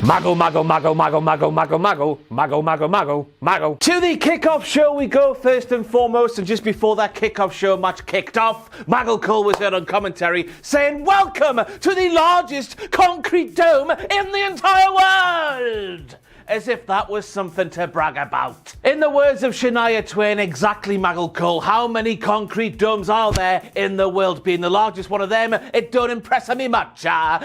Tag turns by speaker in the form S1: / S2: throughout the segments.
S1: Mago, mago, mago, mago, mago, mago, mago, mago, mago, mago, mago. To the kickoff show we go first and foremost, and just before that kickoff show match kicked off, Michael Cole was heard on commentary saying, "Welcome to the largest concrete dome in the entire world!" As if that was something to brag about. In the words of Shania Twain, exactly, Michael Cole, how many concrete domes are there in the world? Being the largest one of them, it don't impress me much. And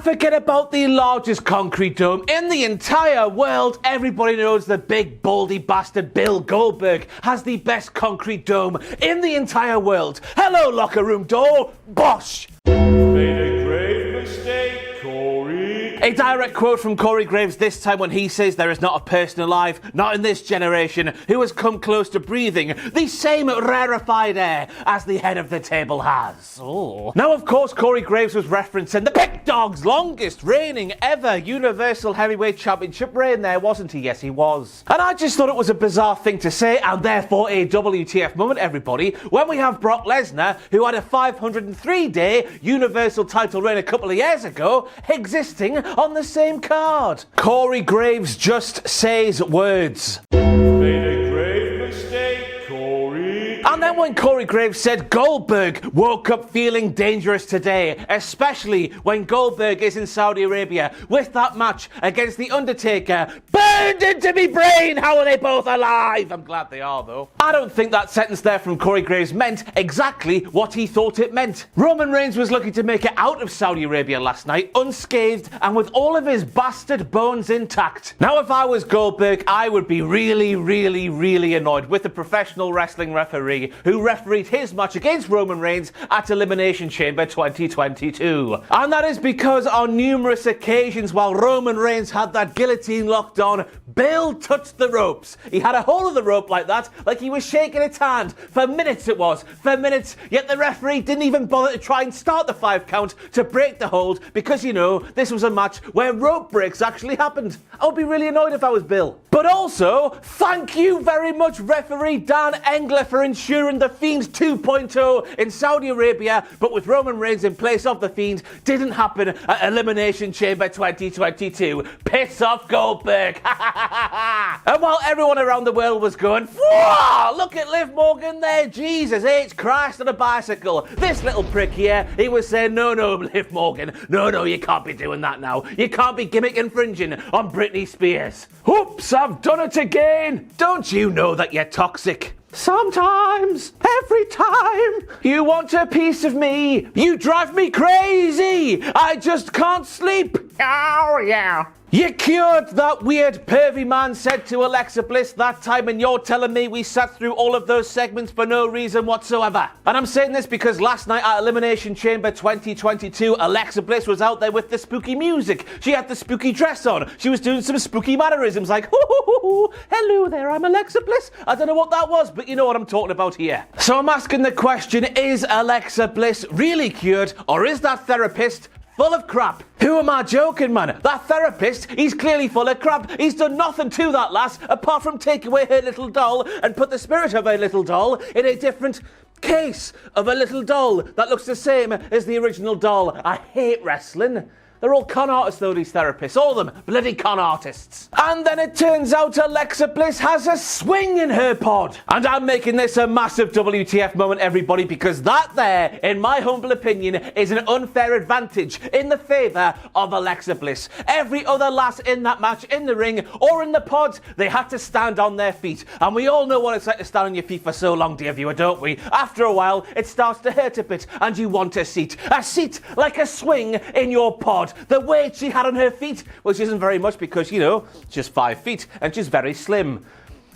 S1: forget about the largest concrete dome in the entire world. Everybody knows the big baldy bastard Bill Goldberg has the best concrete dome in the entire world. Hello, locker room door. Bosh!
S2: Made a grave mistake, Corey.
S1: A direct quote from Corey Graves this time when he says there is not a person alive, not in this generation, who has come close to breathing the same rarefied air as the head of the table has. Oh. Now, of course, Corey Graves was referencing the Big Dog's longest reigning ever Universal Heavyweight Championship reign there, wasn't he? Yes, he was. And I just thought it was a bizarre thing to say, and therefore a WTF moment, everybody, when we have Brock Lesnar, who had a 503-day Universal title reign a couple of years ago, existing on the same card. Corey Graves just says words.
S2: Made a grave mistake, Corey.
S1: And then when Corey Graves said Goldberg woke up feeling dangerous today, especially when Goldberg is in Saudi Arabia with that match against The Undertaker, burned into me brain, how are they both alive? I'm glad they are, though. I don't think that sentence there from Corey Graves meant exactly what he thought it meant. Roman Reigns was lucky to make it out of Saudi Arabia last night, unscathed and with all of his bastard bones intact. Now, if I was Goldberg, I would be really annoyed with the professional wrestling referee who refereed his match against Roman Reigns at Elimination Chamber 2022. And that is because on numerous occasions while Roman Reigns had that guillotine locked on, Bill touched the ropes. He had a hold of the rope like that, like he was shaking its hand. For minutes it was. For minutes. Yet the referee didn't even bother to try and start the 5 count to break the hold because, you know, this was a match where rope breaks actually happened. I would be really annoyed if I was Bill. But also, thank you very much, referee Dan Engler, for ensuring the Fiend 2.0 in Saudi Arabia, but with Roman Reigns in place of the Fiend, didn't happen at Elimination Chamber 2022. Piss off, Goldberg. And while everyone around the world was going, "Whoa, look at Liv Morgan there, Jesus H. Christ on a bicycle," this little prick here, he was saying, no, Liv Morgan, no, you can't be doing that now. You can't be gimmick infringing on Britney Spears. Oops, I've done it again. Don't you know that you're toxic? Sometimes, every time, you want a piece of me. You drive me crazy. I just can't sleep. Oh, yeah. You cured that weird pervy man said to Alexa Bliss that time, and you're telling me we sat through all of those segments for no reason whatsoever. And I'm saying this because last night at Elimination Chamber 2022, Alexa Bliss was out there with the spooky music. She had the spooky dress on. She was doing some spooky mannerisms like, hoo, hello there, I'm Alexa Bliss. I don't know what that was, but you know what I'm talking about here. So I'm asking the question, is Alexa Bliss really cured, or is that therapist full of crap? Who am I joking, man? That therapist, he's clearly full of crap. He's done nothing to that lass apart from take away her little doll and put the spirit of her little doll in a different case of a little doll that looks the same as the original doll. I hate wrestling. They're all con artists though, these therapists. All of them bloody con artists. And then it turns out Alexa Bliss has a swing in her pod. And I'm making this a massive WTF moment, everybody, because that there, in my humble opinion, is an unfair advantage in the favour of Alexa Bliss. Every other lass in that match, in the ring or in the pod, they had to stand on their feet. And we all know what it's like to stand on your feet for so long, dear viewer, don't we? After a while, it starts to hurt a bit and you want a seat. A seat like a swing in your pod. The weight she had on her feet, which isn't very much because, you know, just 5 feet and she's very slim.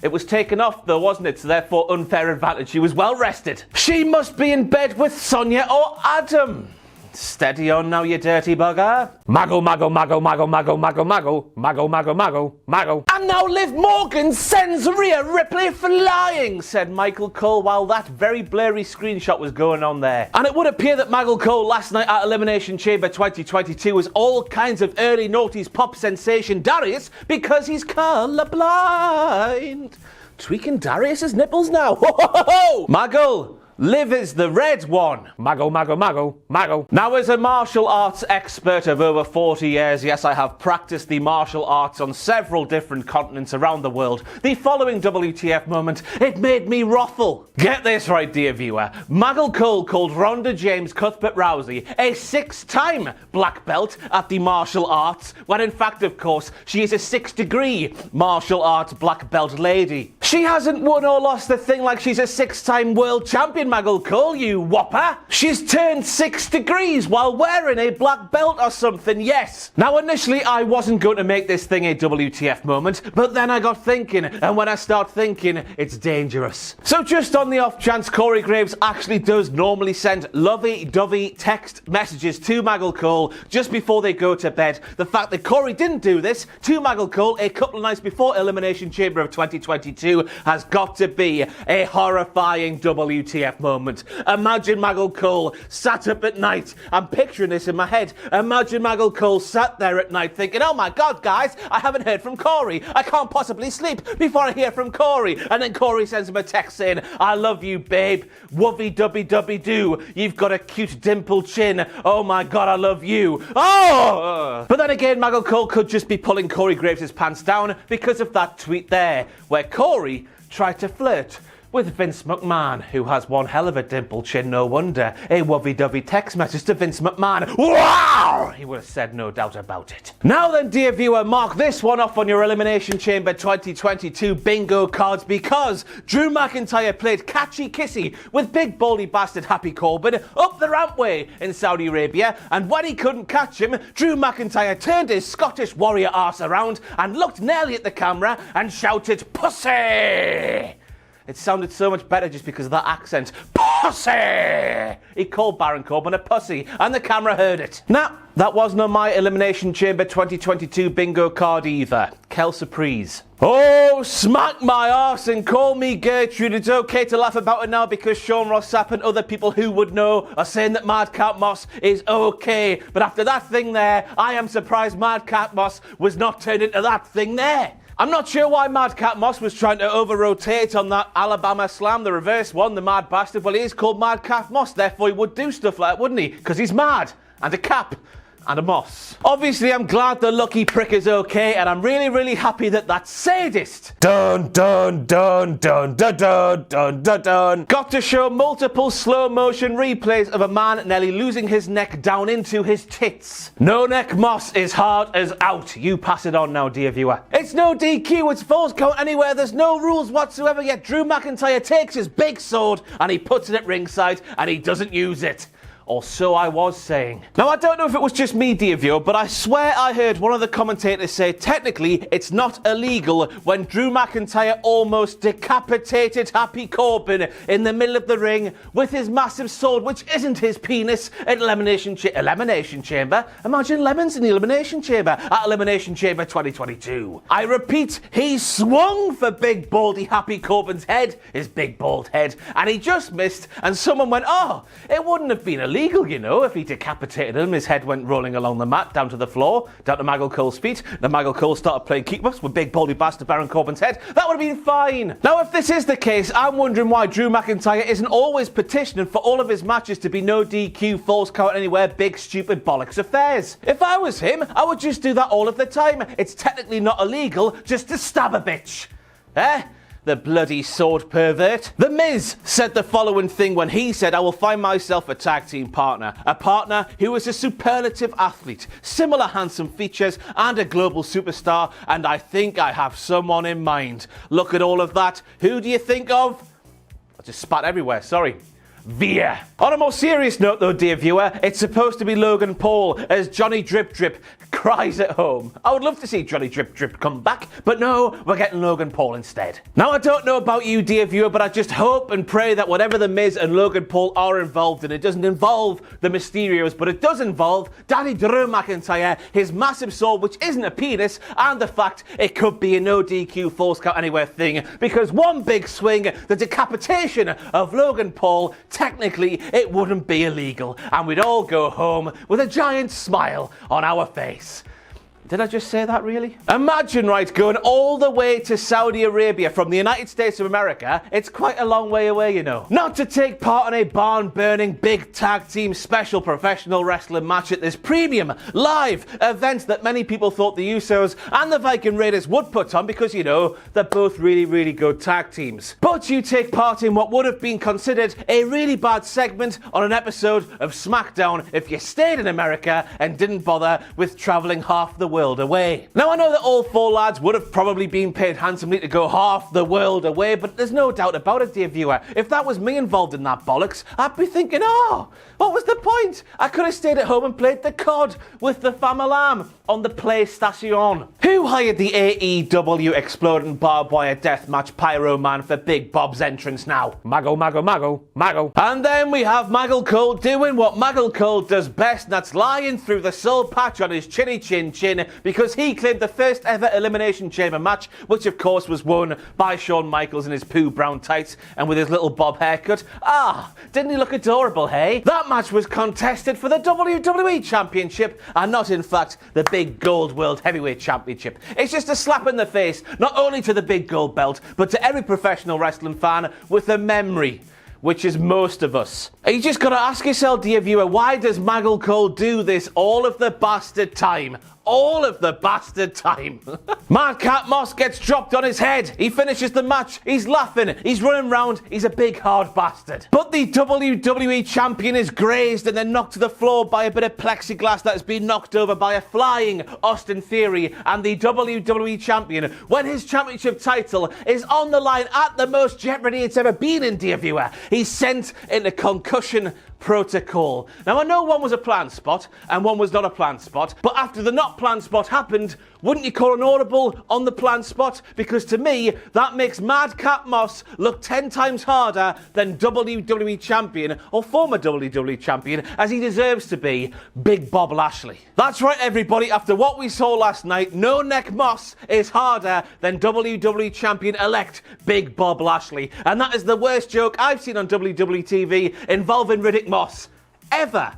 S1: It was taken off though, wasn't it? So therefore, unfair advantage. She was well rested. She must be in bed with Sonya or Adam. Steady on now, you dirty bugger. Mago, mago, mago, mago, mago, mago, mago, mago, mago, mago, mago. And now Liv Morgan sends Rhea Ripley flying, said Michael Cole while that very blurry screenshot was going on there. And it would appear that Michael Cole last night at Elimination Chamber 2022 was all kinds of early noughties pop sensation Darius because he's colourblind. Tweaking Darius's nipples now. Ho ho ho ho! Maggle, Liv is the red one. Mago, mago, mago, mago. Now, as a martial arts expert of over 40 years, yes, I have practiced the martial arts on several different continents around the world. The following WTF moment, it made me ruffle. Get this right, dear viewer. Maggle Cole called Ronda James Cuthbert Rousey a 6-time black belt at the martial arts, when in fact, of course, she is a 6-degree martial arts black belt lady. She hasn't won or lost the thing like she's a 6-time world champion, Maggle Cole, you whopper. She's turned 6 degrees while wearing a black belt or something, yes. Now, initially, I wasn't going to make this thing a WTF moment, but then I got thinking, and when I start thinking, it's dangerous. So just on the off chance Corey Graves actually does normally send lovey-dovey text messages to Maggle Cole just before they go to bed, the fact that Corey didn't do this to Maggle Cole a couple of nights before Elimination Chamber of 2022 has got to be a horrifying WTF moment. Imagine Maggle Cole sat up at night. I'm picturing this in my head. Imagine Maggle Cole sat there at night thinking, oh my God, guys, I haven't heard from Corey. I can't possibly sleep before I hear from Corey. And then Corey sends him a text saying, I love you, babe. Wovey-dubby-dubby-doo. You've got a cute dimple chin. Oh my God, I love you. Oh! But then again, Maggle Cole could just be pulling Corey Graves' pants down because of that tweet there, where Corey tried to flirt with Vince McMahon, who has one hell of a dimple chin, no wonder. A wovey-dovey text message to Vince McMahon. Wow! He would have said no doubt about it. Now then, dear viewer, mark this one off on your Elimination Chamber 2022 bingo cards, because Drew McIntyre played catchy kissy with big baldy bastard Happy Corbin up the rampway in Saudi Arabia, and when he couldn't catch him, Drew McIntyre turned his Scottish warrior arse around and looked nearly at the camera and shouted, "Pussy!" It sounded so much better just because of that accent. Pussy! He called Baron Corbin a pussy, and the camera heard it. Nah, that wasn't on my Elimination Chamber 2022 bingo card either. Quelle surprise. Oh, smack my arse and call me Gertrude. It's okay to laugh about it now because Sean Ross Sapp and other people who would know are saying that Madcap Moss is okay. But after that thing there, I am surprised Madcap Moss was not turned into that thing there. I'm not sure why Madcap Moss was trying to over-rotate on that Alabama slam, the reverse one, the mad bastard. Well, he is called Madcap Moss, therefore he would do stuff like that, wouldn't he? Because he's mad, and a cap, and a moss. Obviously, I'm glad the lucky prick is okay, and I'm really, really happy that that sadist dun dun dun dun dun dun dun dun dun got to show multiple slow motion replays of a man nearly losing his neck down into his tits. No neck Moss is hard as out. You pass it on now, dear viewer. It's no DQ, it's falls count anywhere, there's no rules whatsoever, yet Drew McIntyre takes his big sword and he puts it at ringside and he doesn't use it. Or so I was saying. Now, I don't know if it was just me, dear viewer, but I swear I heard one of the commentators say technically it's not illegal when Drew McIntyre almost decapitated Happy Corbin in the middle of the ring with his massive sword, which isn't his penis, at Elimination Chamber. Imagine lemons in the Elimination Chamber at Elimination Chamber 2022. I repeat, he swung for big baldy Happy Corbin's head, his big bald head, and he just missed, and someone went, oh, it wouldn't have been illegal, you know, if he decapitated him. His head went rolling along the mat, down to the floor, down to Maggle Cole's feet. Then Maggle Cole started playing kickbacks with big baldy bastard Baron Corbin's head. That would have been fine. Now, if this is the case, I'm wondering why Drew McIntyre isn't always petitioning for all of his matches to be no DQ, false count anywhere, big stupid bollocks affairs. If I was him, I would just do that all of the time. It's technically not illegal just to stab a bitch. Eh? The bloody sword pervert. The Miz said the following thing when he said, I will find myself a tag team partner. A partner who is a superlative athlete, similar handsome features, and a global superstar, and I think I have someone in mind. Look at all of that. Who do you think of? I just spat everywhere, sorry. Rhea. On a more serious note though, dear viewer, it's supposed to be Logan Paul as Johnny Drip Drip cries at home. I would love to see Johnny Drip Drip come back, but no, we're getting Logan Paul instead. Now, I don't know about you, dear viewer, but I just hope and pray that whatever The Miz and Logan Paul are involved in, it doesn't involve the Mysterios, but it does involve Daddy Drew McIntyre, his massive sword, which isn't a penis, and the fact it could be a no DQ false count anywhere thing, because one big swing, the decapitation of Logan Paul, technically it wouldn't be illegal, and we'd all go home with a giant smile on our face. Did I just say that, really? Imagine, right, going all the way to Saudi Arabia from the United States of America. It's quite a long way away, you know. Not to take part in a barn-burning, big tag team special professional wrestling match at this premium, live event that many people thought the Usos and the Viking Raiders would put on because, you know, they're both really, really good tag teams. But you take part in what would have been considered a really bad segment on an episode of SmackDown if you stayed in America and didn't bother with travelling half the world away. Now, I know that all four lads would have probably been paid handsomely to go half the world away, but there's no doubt about it, dear viewer. If that was me involved in that bollocks, I'd be thinking, oh, what was the point? I could have stayed at home and played the COD with the Famalam on the PlayStation. Who hired the AEW exploding barbed wire deathmatch pyro man for Big Bob's entrance now? Mago, Mago, Mago, Mago. And then we have Maggle Cole doing what Maggle Cole does best, and that's lying through the soul patch on his chinny chin chin because he claimed the first ever Elimination Chamber match, which of course was won by Shawn Michaels in his poo brown tights and with his little bob haircut. Ah, didn't he look adorable, hey? That match was contested for the WWE Championship and not, in fact, the big gold World Heavyweight Championship. It's just a slap in the face, not only to the big gold belt, but to every professional wrestling fan with a memory, which is most of us. You just gotta ask yourself, dear viewer, why does Maggle Cole do this all of the bastard time? All of the bastard time. Madcap Moss gets dropped on his head. He finishes the match. He's laughing. He's running round. He's a big hard bastard. But the WWE champion is grazed and then knocked to the floor by a bit of plexiglass that has been knocked over by a flying Austin Theory. And the WWE champion, when his championship title is on the line at the most jeopardy it's ever been in, dear viewer, he's sent into concussion protocol. Now, I know one was a planned spot and one was not a planned spot, but after the not planned spot happened, wouldn't you call an audible on the planned spot? Because to me, that makes Madcap Moss look 10 times harder than WWE champion or former WWE champion, as he deserves to be, Big Bob Lashley. That's right, everybody, after what we saw last night, No Neck Moss is harder than WWE champion-elect Big Bob Lashley. And that is the worst joke I've seen on WWE TV involving Riddick Moss. Ever.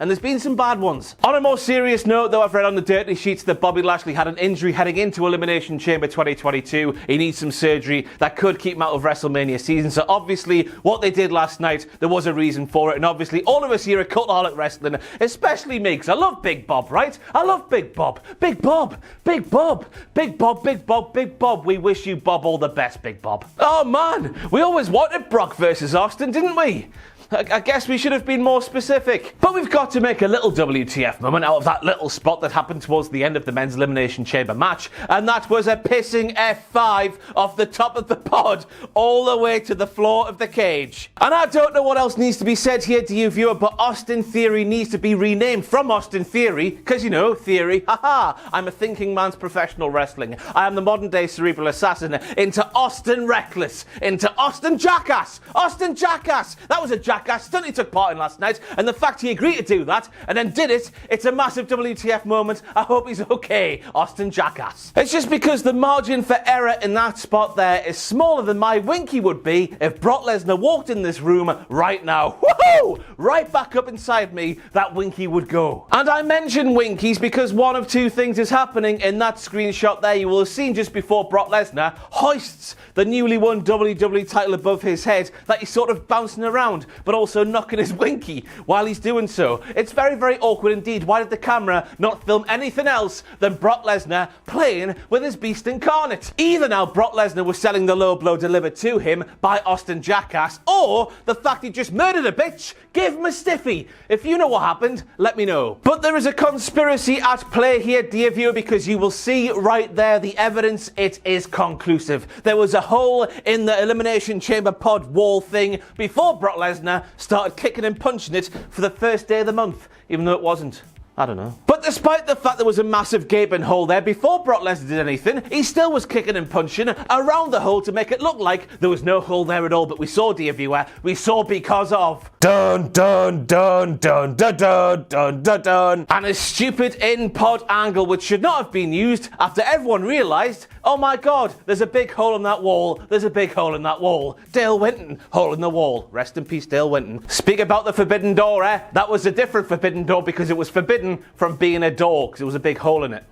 S1: And there's been some bad ones. On a more serious note, though, I've read on the dirty sheets that Bobby Lashley had an injury heading into Elimination Chamber 2022. He needs some surgery that could keep him out of WrestleMania season. So obviously, what they did last night, there was a reason for it. And obviously, all of us here at Cultaholic Wrestling, especially me, because I love Big Bob, right? I love Big Bob. Big Bob. Big Bob. Big Bob. Big Bob. Big Bob. We wish you, Bob, all the best, Big Bob. Oh, man. We always wanted Brock versus Austin, didn't we? I guess we should have been more specific. But we've got to make a little WTF moment out of that little spot that happened towards the end of the men's Elimination Chamber match, and that was a pissing F5 off the top of the pod all the way to the floor of the cage. And I don't know what else needs to be said here to you, viewer, but Austin Theory needs to be renamed from Austin Theory, because, you know, Theory, haha, I'm a thinking man's professional wrestling. I am the modern day cerebral assassin, into Austin Reckless, into Austin Jackass. Austin Jackass! That was a jackass stunt he took part in last night, and the fact he agreed to do that and then did it, it's a massive WTF moment. I hope he's okay, Austin Jackass. It's just because the margin for error in that spot there is smaller than my winky would be if Brock Lesnar walked in this room right now. Woohoo! Right back up inside me, that winky would go. And I mention winkies because one of two things is happening in that screenshot there you will have seen just before Brock Lesnar hoists the newly won WWE title above his head, that he's sort of bouncing around, but also knocking his winky while he's doing so. It's very, very awkward indeed. Why did the camera not film anything else than Brock Lesnar playing with his beast incarnate? Either now Brock Lesnar was selling the low blow delivered to him by Austin Jackass, or the fact he just murdered a bitch gave him a stiffy. If you know what happened, let me know. But there is a conspiracy at play here, dear viewer, because you will see right there the evidence. It is conclusive. There was a hole in the Elimination Chamber pod wall thing before Brock Lesnar started kicking and punching it for the first day of the month, even though it wasn't. I don't know. But despite the fact there was a massive gaping hole there before Brock Lesnar did anything, he still was kicking and punching around the hole to make it look like there was no hole there at all. But we saw, dear viewer, we saw because of dun dun dun dun dun dun dun dun dun, and a stupid in-pod angle which should not have been used after everyone realised, oh my god, there's a big hole in that wall. There's a big hole in that wall. Dale Winton, hole in the wall. Rest in peace, Dale Winton. Speak about the forbidden door, eh? That was a different forbidden door because it was forbidden written from being a door because there was a big hole in it.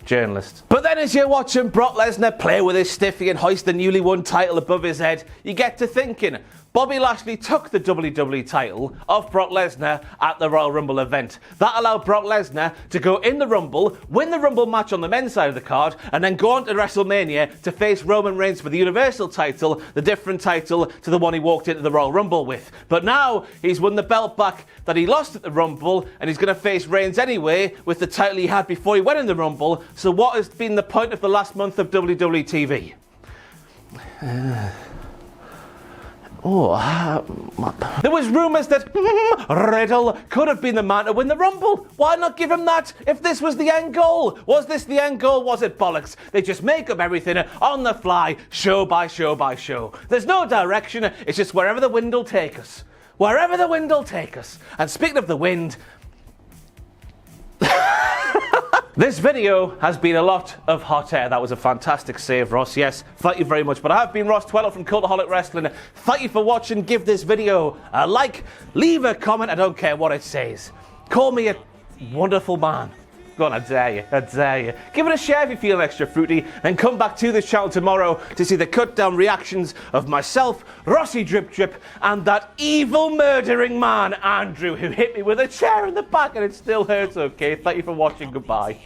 S1: Journalist. But then as you're watching Brock Lesnar play with his stiffy and hoist the newly won title above his head, you get to thinking, Bobby Lashley took the WWE title off Brock Lesnar at the Royal Rumble event. That allowed Brock Lesnar to go in the Rumble, win the Rumble match on the men's side of the card, and then go on to WrestleMania to face Roman Reigns for the Universal title, the different title to the one he walked into the Royal Rumble with. But now he's won the belt back that he lost at the Rumble, and he's going to face Reigns anyway with the title he had before he went in the Rumble. So what has been the point of the last month of WWE TV? There was rumours that Riddle could have been the man to win the Rumble. Why not give him that if this was the end goal? Was this the end goal? Was it bollocks? They just make up everything on the fly, show by show by show. There's no direction, it's just wherever the wind will take us. Wherever the wind will take us. And speaking of the wind, this video has been a lot of hot air. That was a fantastic save, Ross. Yes, thank you very much. But I have been Ross Twello from Cultaholic Wrestling. Thank you for watching. Give this video a like. Leave a comment. I don't care what it says. Call me a wonderful man. Go on, I dare you. I dare you. Give it a share if you feel extra fruity. And come back to this channel tomorrow to see the cut-down reactions of myself, Rossi Drip Drip, and that evil murdering man, Andrew, who hit me with a chair in the back and it still hurts, okay? Thank you for watching. Goodbye.